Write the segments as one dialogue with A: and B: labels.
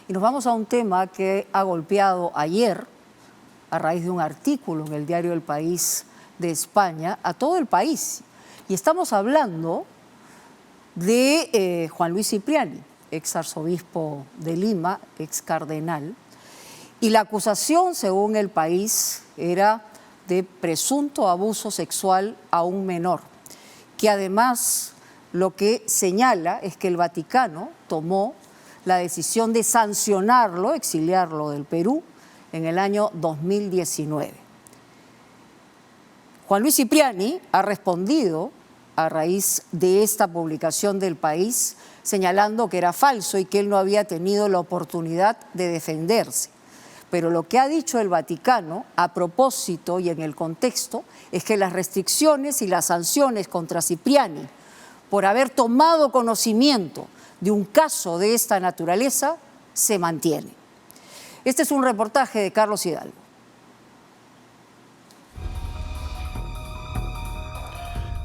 A: Y nos vamos a un tema que ha golpeado ayer, a raíz de un artículo en el diario El País de España, a todo el país. Y estamos hablando de Juan Luis Cipriani, ex arzobispo de Lima, ex cardenal. Y la acusación, según El País, era de presunto abuso sexual a un menor, que además lo que señala es que el Vaticano tomó la decisión de sancionarlo, exiliarlo del Perú, en el año 2019. Juan Luis Cipriani ha respondido a raíz de esta publicación del País, señalando que era falso y que él no había tenido la oportunidad de defenderse. Pero lo que ha dicho el Vaticano, a propósito y en el contexto, es que las restricciones y las sanciones contra Cipriani por haber tomado conocimiento de un caso de esta naturaleza se mantienen. Este es un reportaje de Carlos Hidalgo.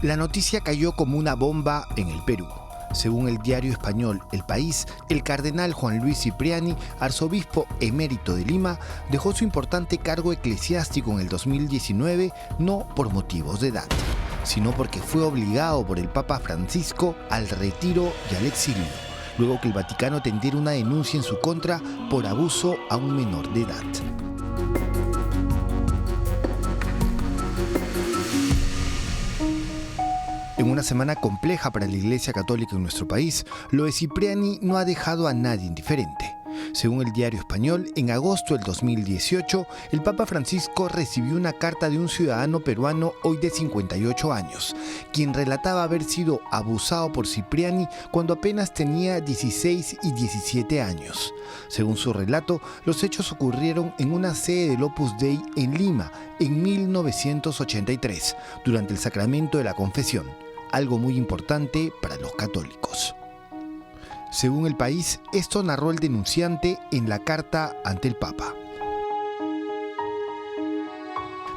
B: La noticia cayó como una bomba en el Perú. Según el diario español El País, el cardenal Juan Luis Cipriani, arzobispo emérito de Lima, dejó su importante cargo eclesiástico en el 2019 no por motivos de edad, sino porque fue obligado por el Papa Francisco al retiro y al exilio, luego que el Vaticano tendiera una denuncia en su contra por abuso a un menor de edad. En una semana compleja para la Iglesia Católica en nuestro país, lo de Cipriani no ha dejado a nadie indiferente. Según el diario español, en agosto del 2018, el Papa Francisco recibió una carta de un ciudadano peruano hoy de 58 años, quien relataba haber sido abusado por Cipriani cuando apenas tenía 16 y 17 años. Según su relato, los hechos ocurrieron en una sede del Opus Dei en Lima en 1983, durante el sacramento de la confesión, algo muy importante para los católicos. Según El País, esto narró el denunciante en la carta ante el Papa.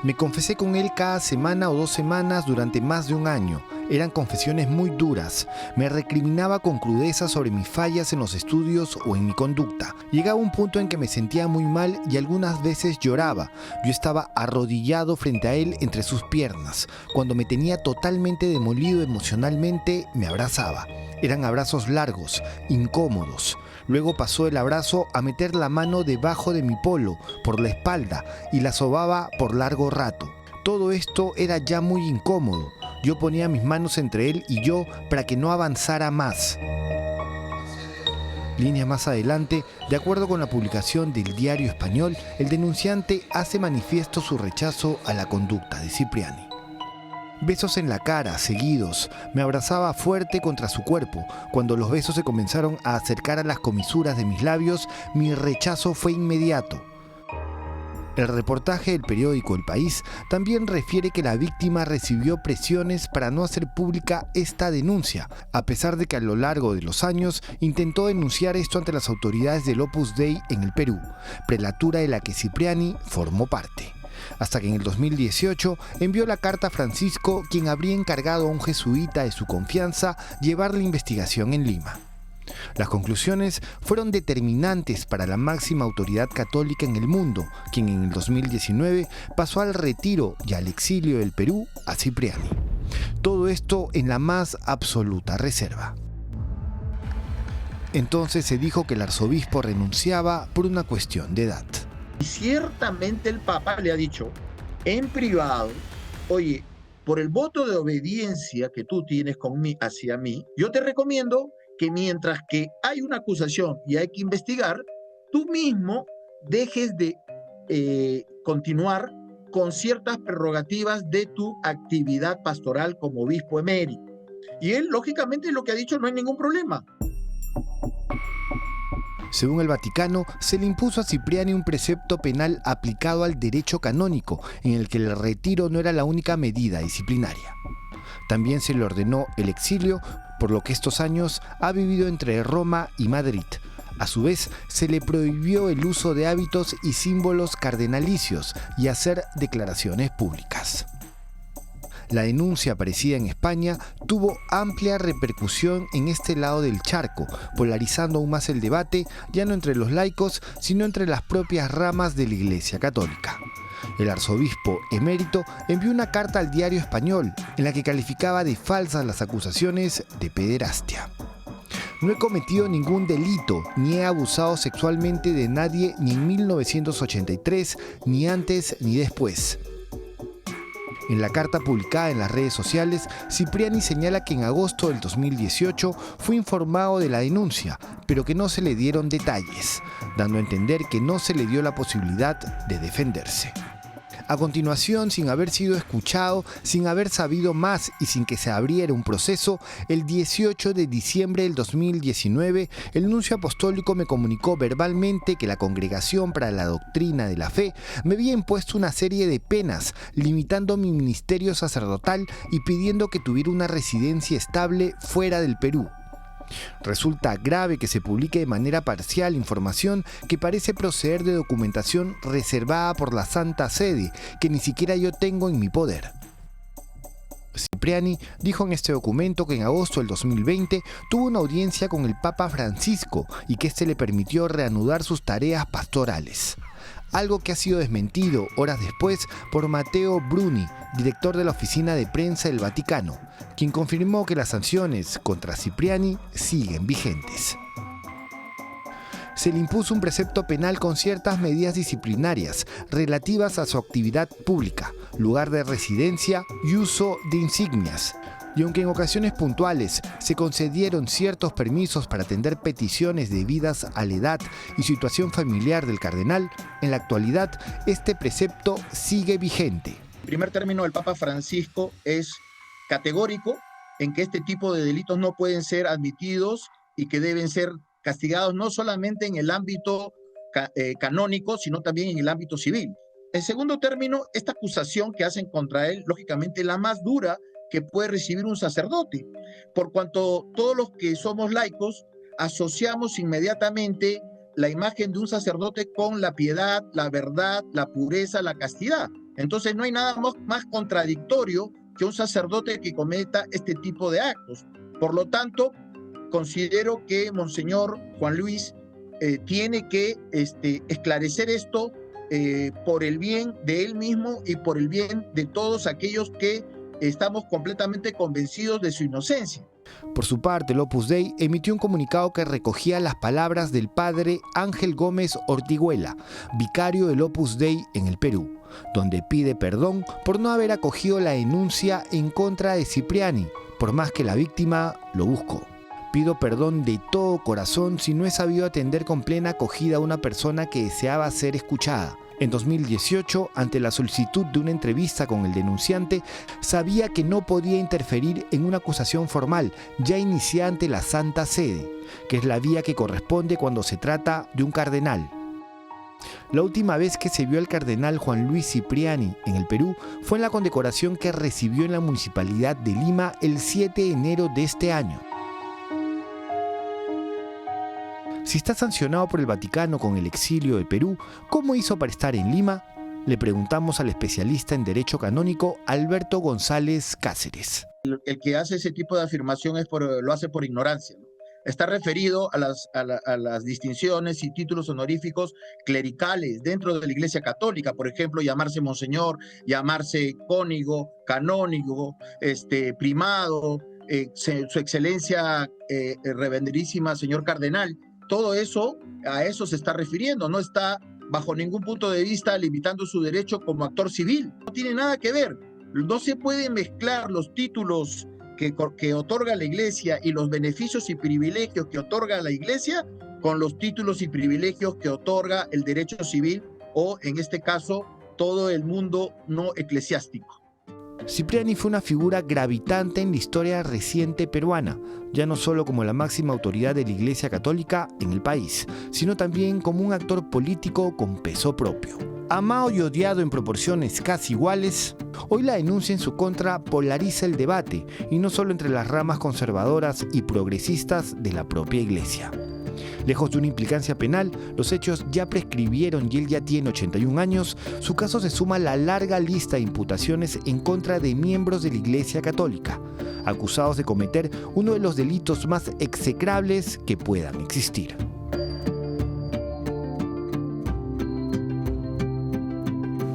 B: Me confesé con él cada semana o 2 semanas durante más de un año. Eran confesiones muy duras. Me recriminaba con crudeza sobre mis fallas en los estudios o en mi conducta. Llegaba un punto en que me sentía muy mal y algunas veces lloraba. Yo estaba arrodillado frente a él entre sus piernas. Cuando me tenía totalmente demolido emocionalmente, me abrazaba. Eran abrazos largos, incómodos. Luego pasó el abrazo a meter la mano debajo de mi polo, por la espalda, y la sobaba por largo rato. Todo esto era ya muy incómodo. Yo ponía mis manos entre él y yo para que no avanzara más. Líneas más adelante, de acuerdo con la publicación del diario español, el denunciante hace manifiesto su rechazo a la conducta de Cipriani. Besos en la cara, seguidos. Me abrazaba fuerte contra su cuerpo. Cuando los besos se comenzaron a acercar a las comisuras de mis labios, mi rechazo fue inmediato. El reportaje del periódico El País también refiere que la víctima recibió presiones para no hacer pública esta denuncia, a pesar de que a lo largo de los años intentó denunciar esto ante las autoridades del Opus Dei en el Perú, prelatura de la que Cipriani formó parte. Hasta que en el 2018 envió la carta a Francisco, quien habría encargado a un jesuita de su confianza llevar la investigación en Lima. Las conclusiones fueron determinantes para la máxima autoridad católica en el mundo, quien en el 2019 pasó al retiro y al exilio del Perú a Cipriani. Todo esto en la más absoluta reserva. Entonces se dijo que el arzobispo renunciaba por una cuestión de edad.
C: Y ciertamente el Papa le ha dicho en privado, oye, por el voto de obediencia que tú tienes hacia mí, yo te recomiendo que mientras que hay una acusación y hay que investigar, tú mismo dejes de continuar con ciertas prerrogativas de tu actividad pastoral como obispo emérito. Y él, lógicamente, lo que ha dicho, no hay ningún problema.
B: Según el Vaticano, se le impuso a Cipriani un precepto penal aplicado al derecho canónico, en el que el retiro no era la única medida disciplinaria. También se le ordenó el exilio, por lo que estos años ha vivido entre Roma y Madrid. A su vez, se le prohibió el uso de hábitos y símbolos cardenalicios y hacer declaraciones públicas. La denuncia aparecida en España tuvo amplia repercusión en este lado del charco, polarizando aún más el debate, ya no entre los laicos, sino entre las propias ramas de la Iglesia Católica. El arzobispo emérito envió una carta al Diario Español en la que calificaba de falsas las acusaciones de pederastia. No he cometido ningún delito, ni he abusado sexualmente de nadie ni en 1983, ni antes ni después. En la carta publicada en las redes sociales, Cipriani señala que en agosto del 2018 fue informado de la denuncia, pero que no se le dieron detalles, dando a entender que no se le dio la posibilidad de defenderse. A continuación, sin haber sido escuchado, sin haber sabido más y sin que se abriera un proceso, el 18 de diciembre del 2019, el nuncio apostólico me comunicó verbalmente que la Congregación para la Doctrina de la Fe me había impuesto una serie de penas, limitando mi ministerio sacerdotal y pidiendo que tuviera una residencia estable fuera del Perú. Resulta grave que se publique de manera parcial información que parece proceder de documentación reservada por la Santa Sede, que ni siquiera yo tengo en mi poder. Cipriani dijo en este documento que en agosto del 2020 tuvo una audiencia con el Papa Francisco y que éste le permitió reanudar sus tareas pastorales. Algo que ha sido desmentido horas después por Matteo Bruni, director de la Oficina de Prensa del Vaticano, quien confirmó que las sanciones contra Cipriani siguen vigentes. Se le impuso un precepto penal con ciertas medidas disciplinarias relativas a su actividad pública, lugar de residencia y uso de insignias. Y aunque en ocasiones puntuales se concedieron ciertos permisos para atender peticiones debidas a la edad y situación familiar del cardenal, en la actualidad este precepto sigue vigente.
C: En primer término, el Papa Francisco es categórico en que este tipo de delitos no pueden ser admitidos y que deben ser castigados no solamente en el ámbito canónico, sino también en el ámbito civil. En segundo término, esta acusación que hacen contra él, lógicamente la más dura que puede recibir un sacerdote, por cuanto todos los que somos laicos asociamos inmediatamente la imagen de un sacerdote con la piedad, la verdad, la pureza, la castidad. Entonces no hay nada más contradictorio que un sacerdote que cometa este tipo de actos. Por lo tanto, considero que Monseñor Juan Luis tiene que esclarecer esto por el bien de él mismo y por el bien de todos aquellos que estamos completamente convencidos de su inocencia.
B: Por su parte, el Opus Dei emitió un comunicado que recogía las palabras del padre Ángel Gómez Ortiguela, vicario del Opus Dei en el Perú, donde pide perdón por no haber acogido la denuncia en contra de Cipriani, por más que la víctima lo buscó. Pido perdón de todo corazón si no he sabido atender con plena acogida a una persona que deseaba ser escuchada. En 2018, ante la solicitud de una entrevista con el denunciante, sabía que no podía interferir en una acusación formal ya iniciada ante la Santa Sede, que es la vía que corresponde cuando se trata de un cardenal. La última vez que se vio al cardenal Juan Luis Cipriani en el Perú fue en la condecoración que recibió en la Municipalidad de Lima el 7 de enero de este año. Si está sancionado por el Vaticano con el exilio de Perú, ¿cómo hizo para estar en Lima? Le preguntamos al especialista en Derecho Canónico Alberto González Cáceres.
C: El que hace ese tipo de afirmación lo hace por ignorancia, ¿no? Está referido a las distinciones y títulos honoríficos clericales dentro de la Iglesia Católica, por ejemplo, llamarse monseñor, llamarse cónigo, canónigo, primado, su excelencia reverenderísima señor cardenal. Todo eso, a eso se está refiriendo, no está bajo ningún punto de vista limitando su derecho como actor civil. No tiene nada que ver. No se pueden mezclar los títulos que otorga la Iglesia y los beneficios y privilegios que otorga la Iglesia con los títulos y privilegios que otorga el derecho civil o, en este caso, todo el mundo no eclesiástico.
B: Cipriani fue una figura gravitante en la historia reciente peruana, ya no solo como la máxima autoridad de la Iglesia Católica en el país, sino también como un actor político con peso propio. Amado y odiado en proporciones casi iguales, hoy la denuncia en su contra polariza el debate, y no solo entre las ramas conservadoras y progresistas de la propia Iglesia. Lejos de una implicancia penal, los hechos ya prescribieron y él ya tiene 81 años, su caso se suma a la larga lista de imputaciones en contra de miembros de la Iglesia Católica, acusados de cometer uno de los delitos más execrables que puedan existir.